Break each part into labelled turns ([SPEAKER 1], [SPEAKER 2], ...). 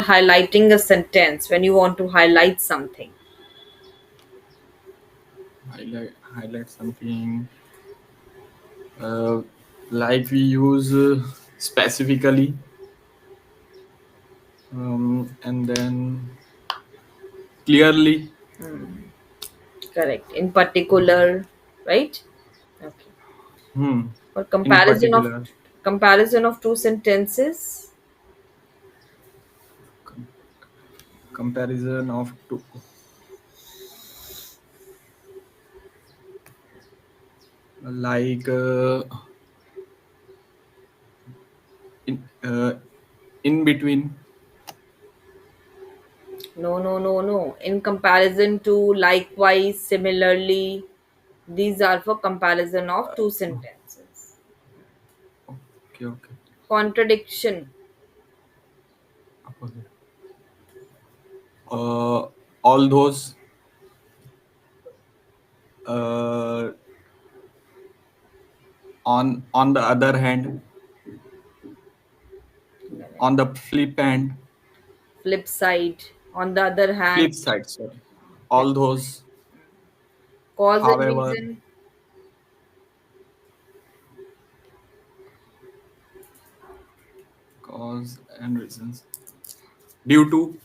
[SPEAKER 1] highlighting a sentence, when you want to highlight something.
[SPEAKER 2] Highlight something, uh, like we use specifically, and then clearly.
[SPEAKER 1] Correct. In particular, right? Okay.
[SPEAKER 2] Hmm.
[SPEAKER 1] For
[SPEAKER 2] In particular,
[SPEAKER 1] comparison of two sentences.
[SPEAKER 2] com- comparison of two, like in between.
[SPEAKER 1] No, no, no, no. In comparison to, likewise, similarly, these are for comparison of two sentences.
[SPEAKER 2] Okay, okay.
[SPEAKER 1] Contradiction.
[SPEAKER 2] Opposite. Uh, all those, uh, on the other hand, on the flip hand,
[SPEAKER 1] Flip side. On the other hand.
[SPEAKER 2] flip side, sorry.
[SPEAKER 1] Flip
[SPEAKER 2] All
[SPEAKER 1] side.
[SPEAKER 2] those,
[SPEAKER 1] Cause and
[SPEAKER 2] however,
[SPEAKER 1] reason.
[SPEAKER 2] cause and reasons. Due to,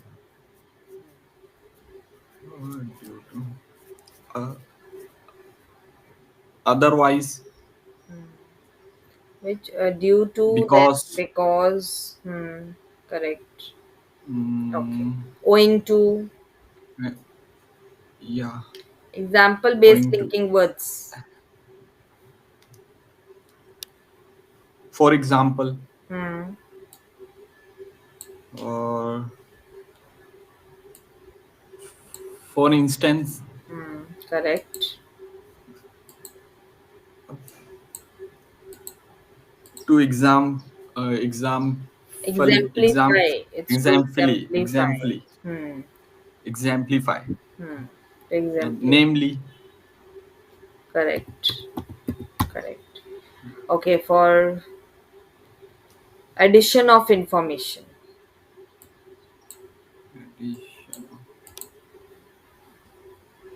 [SPEAKER 2] due to, uh, otherwise,
[SPEAKER 1] Which due to, then
[SPEAKER 2] because,
[SPEAKER 1] because. Correct. Okay.
[SPEAKER 2] mm,
[SPEAKER 1] Owing to.
[SPEAKER 2] uh, yeah,
[SPEAKER 1] Example based
[SPEAKER 2] owing to.
[SPEAKER 1] linking words.
[SPEAKER 2] For example,
[SPEAKER 1] Hmm.
[SPEAKER 2] or for instance,
[SPEAKER 1] Correct.
[SPEAKER 2] to exam, exam,
[SPEAKER 1] Exemplify. It's to exemplify.
[SPEAKER 2] exemplify,
[SPEAKER 1] Hmm.
[SPEAKER 2] exemplify,
[SPEAKER 1] Hmm.
[SPEAKER 2] and
[SPEAKER 1] Exemplify.
[SPEAKER 2] namely,
[SPEAKER 1] Correct. Correct. Okay, for addition of information.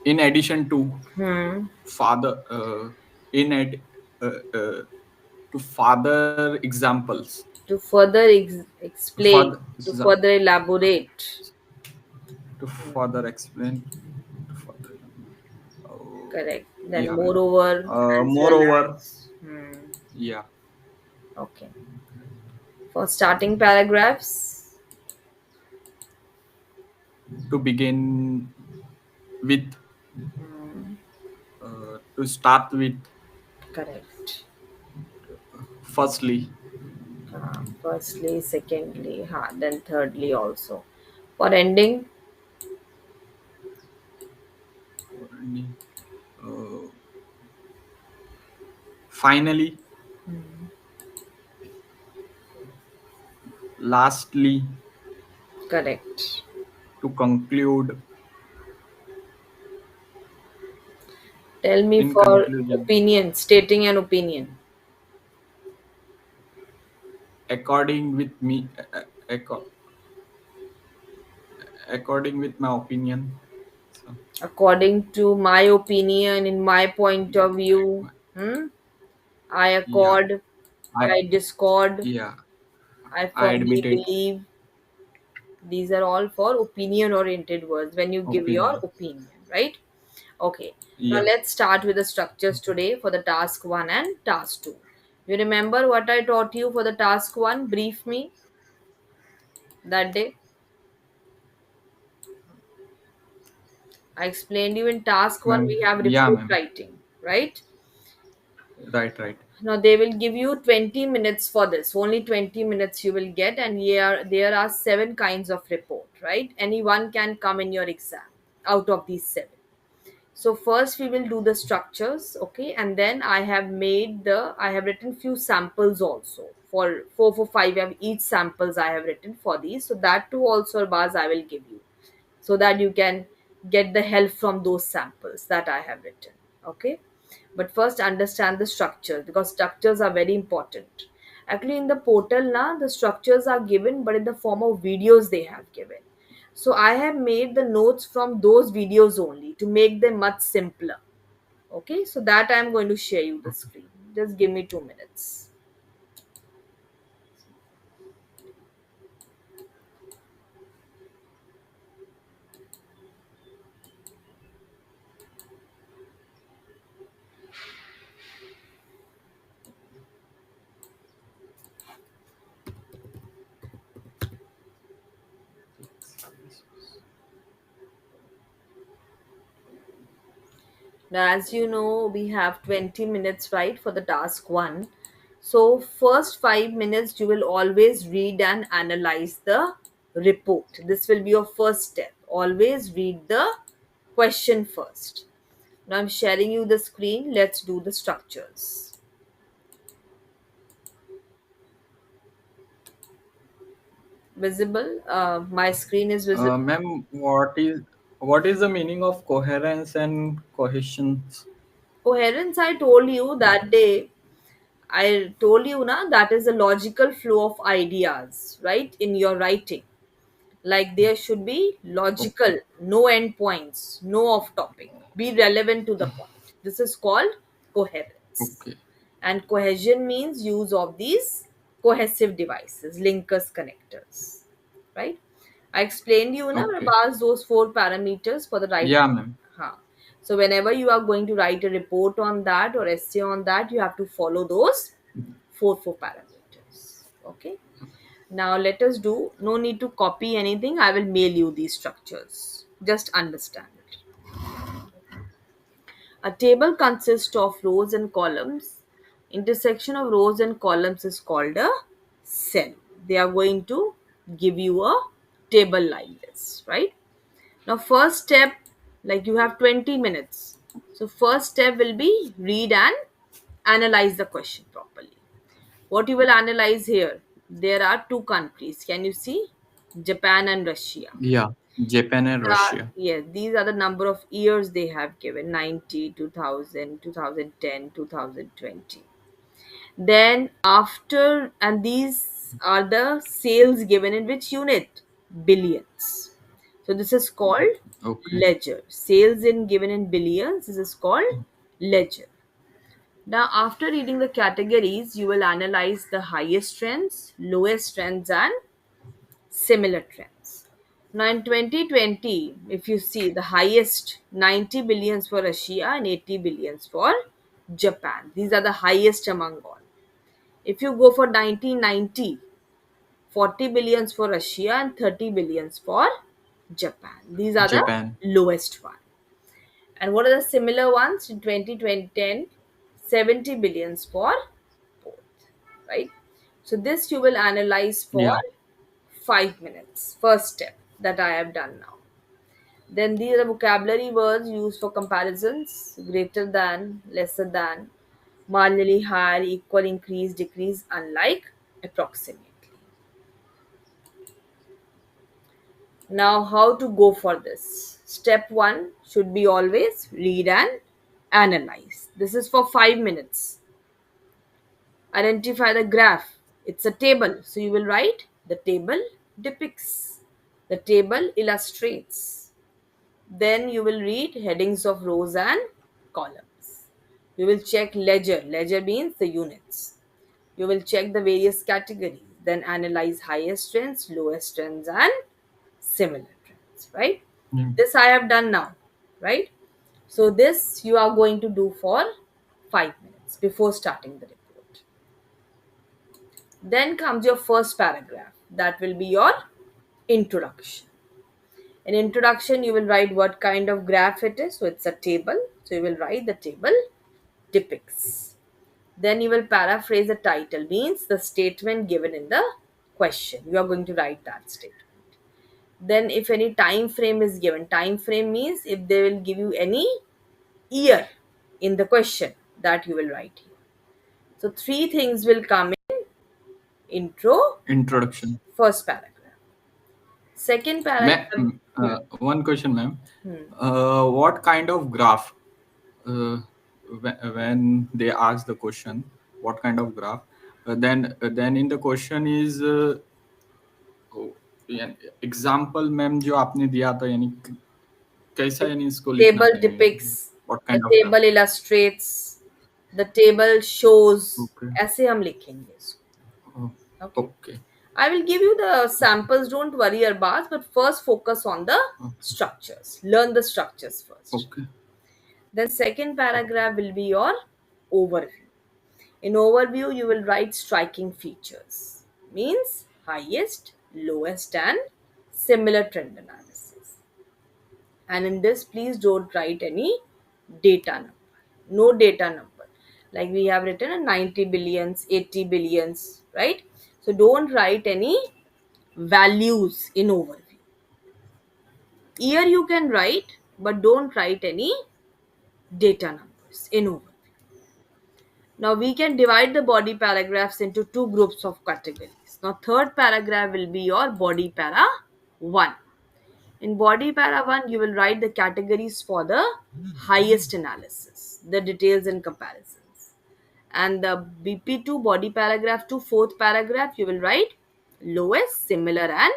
[SPEAKER 2] in addition to
[SPEAKER 1] Hmm.
[SPEAKER 2] father, in ad, uh, to further examples,
[SPEAKER 1] To further
[SPEAKER 2] to
[SPEAKER 1] explain,
[SPEAKER 2] further
[SPEAKER 1] to further elaborate.
[SPEAKER 2] to further explain, to further, oh,
[SPEAKER 1] Correct. Then
[SPEAKER 2] yeah,
[SPEAKER 1] moreover, as well
[SPEAKER 2] moreover,
[SPEAKER 1] as.
[SPEAKER 2] yeah,
[SPEAKER 1] Okay. For starting paragraphs.
[SPEAKER 2] to begin with, to start with,
[SPEAKER 1] Correct.
[SPEAKER 2] firstly,
[SPEAKER 1] Firstly, secondly, then thirdly also. For ending.
[SPEAKER 2] uh, finally, lastly,
[SPEAKER 1] Correct.
[SPEAKER 2] to conclude,
[SPEAKER 1] Tell me
[SPEAKER 2] in
[SPEAKER 1] for
[SPEAKER 2] conclusion,
[SPEAKER 1] opinion, stating an opinion.
[SPEAKER 2] according with me, acco- according with my opinion. So,
[SPEAKER 1] According to my opinion, in my point
[SPEAKER 2] yeah,
[SPEAKER 1] of view, I
[SPEAKER 2] yeah,
[SPEAKER 1] accord,
[SPEAKER 2] I,
[SPEAKER 1] I discord,
[SPEAKER 2] yeah,
[SPEAKER 1] I
[SPEAKER 2] I
[SPEAKER 1] firmly
[SPEAKER 2] admit it.
[SPEAKER 1] believe. These are all for opinion oriented words when you give your
[SPEAKER 2] Opinion.
[SPEAKER 1] opinion, right? Okay, now
[SPEAKER 2] Yeah.
[SPEAKER 1] let's start with the structures today for the task 1 and task 2. You remember what I taught you for the task 1? Brief me that day. I explained you in task 1 we
[SPEAKER 2] Ma'am.
[SPEAKER 1] have
[SPEAKER 2] Yeah,
[SPEAKER 1] report
[SPEAKER 2] ma'am.
[SPEAKER 1] writing, right?
[SPEAKER 2] Right, right.
[SPEAKER 1] Now they will give you 20 minutes for this. Only 20 minutes you will get, and there are seven kinds of report, right? Anyone can come in your exam out of these seven. So first we will do the structures, okay, and then I have written few samples also for four, five. Of each samples I have written for these, so that too also Baz I will give you, so that you can get the help from those samples that I have written. Okay. But first understand the structure because structures are very important. Actually, in the portal now, the structures are given, but in the form of videos they have given. So I have made the notes from those videos only to make them much simpler. Okay, so that I'm going to share you the screen. Just give me 2 minutes. Now, as you know, we have 20 minutes, right, for the task one. So, first 5 minutes, you will always read and analyze the report. This will be your first step. Always read the question first. Now, I'm sharing you the screen. Let's do the structures. Visible? My screen is visible.
[SPEAKER 2] Ma'am, what is the meaning of coherence and cohesion?
[SPEAKER 1] Coherence, I told you that day. I told you na that is a logical flow of ideas, right? In your writing. Like there should be logical,
[SPEAKER 2] Okay.
[SPEAKER 1] no endpoints, no off topic, be relevant to the point. This is called coherence.
[SPEAKER 2] Okay.
[SPEAKER 1] And cohesion means use of these cohesive devices, linkers, connectors, right? I explained you na
[SPEAKER 2] Okay.
[SPEAKER 1] about those four parameters for the writing.
[SPEAKER 2] Yeah, ma'am.
[SPEAKER 1] Huh. So whenever you are going to write a report on that or essay on that, you have to follow those four parameters. Okay. Now let us do, no need to copy anything. I will mail you these structures. Just understand it. A table consists of rows and columns. Intersection of rows and columns is called a cell. They are going to give you a table like this, right? Now first step, like you have 20 minutes. So first step will be read and analyze the question properly. What you will analyze here? There are two countries. Can you see? Japan and Russia.
[SPEAKER 2] Yeah, Japan and Russia.
[SPEAKER 1] Yes, these are the number of years they have given: 90, 2000, 2010, 2020. Then, after, and these are the sales given in which unit? Billions. So, this is called
[SPEAKER 2] Okay.
[SPEAKER 1] ledger. Sales in given in billions, this is called ledger. Now, after reading the categories, you will analyze the highest trends, lowest trends, and similar trends. Now, in 2020, if you see the highest 90 billions for Russia and 80 billions for Japan, these are the highest among all. If you go for 1990, 40 billions for Russia and 30 billions for Japan. These are the
[SPEAKER 2] Japan.
[SPEAKER 1] lowest one. And what are the similar ones in 2010? 70 billions for both, right? So this you will analyze for
[SPEAKER 2] Yeah.
[SPEAKER 1] 5 minutes. First step that I have done now. Then these are the vocabulary words used for comparisons: greater than, lesser than, marginally higher, equal, increase, decrease, unlike, approximately. Now, how to go for this? Step one should be always read and analyze. This is for 5 minutes. Identify the graph. It's a table. So you will write the table depicts, the table illustrates. Then you will read headings of rows and columns. You will check ledger. Ledger means the units. You will check the various categories. Then analyze highest trends, lowest trends, and similar trends, right?
[SPEAKER 2] Yeah.
[SPEAKER 1] This I have done now, right? So this you are going to do for 5 minutes before starting the report. Then comes your first paragraph. That will be your introduction. In introduction, you will write what kind of graph it is. So it's a table. So you will write the table depicts. Then you will paraphrase the title, means the statement given in the question. You are going to write that statement. Then if any time frame is given, time frame means if they will give you any year in the question, that you will write here. So three things will come in: intro,
[SPEAKER 2] Introduction.
[SPEAKER 1] first paragraph. Second paragraph.
[SPEAKER 2] One question, ma'am.
[SPEAKER 1] Hmm.
[SPEAKER 2] What kind of graph? Uh, when they ask the question, what kind of graph? then in the question is example ma'am जो आपने दिया था यानी कैसा
[SPEAKER 1] The
[SPEAKER 2] यानी इसको लिखना
[SPEAKER 1] table
[SPEAKER 2] था यानी
[SPEAKER 1] depicts,
[SPEAKER 2] what
[SPEAKER 1] the
[SPEAKER 2] kind of
[SPEAKER 1] table illustrates, the table shows.
[SPEAKER 2] Okay
[SPEAKER 1] ऐसे हम लिखेंगे इसको. Okay.
[SPEAKER 2] Okay
[SPEAKER 1] I will give you the samples. Don't worry, Arbaz, but first focus on the structures. Learn the structures first.
[SPEAKER 2] Okay
[SPEAKER 1] Then second paragraph will be your overview. In overview, you will write striking features. Means highest, lowest, and similar trend analysis. And in this, please don't write any data number. No data number. Like we have written a 90 billions, 80 billions, right? So don't write any values in overview. Here you can write, but don't write any data numbers in overview. Now we can divide the body paragraphs into two groups of categories. Now third paragraph will be your body para 1. In body para 1, you will write the categories for the highest analysis, the details and comparisons. And the BP2 body paragraph to fourth paragraph, you will write lowest, similar, and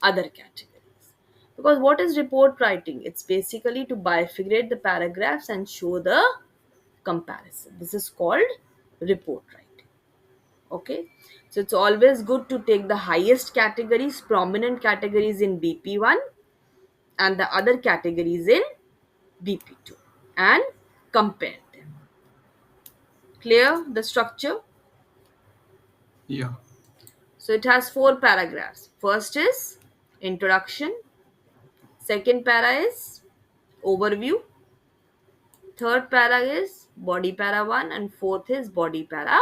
[SPEAKER 1] other categories. Because what is report writing? It's basically to bifurcate the paragraphs and show the comparison. This is called report writing. Okay, so it's always good to take the highest categories, prominent categories in BP1 and the other categories in BP2 and compare them. Clear the structure?
[SPEAKER 2] या
[SPEAKER 1] So it has four paragraphs. First is introduction, second para is overview, third para is body para 1, and fourth is body para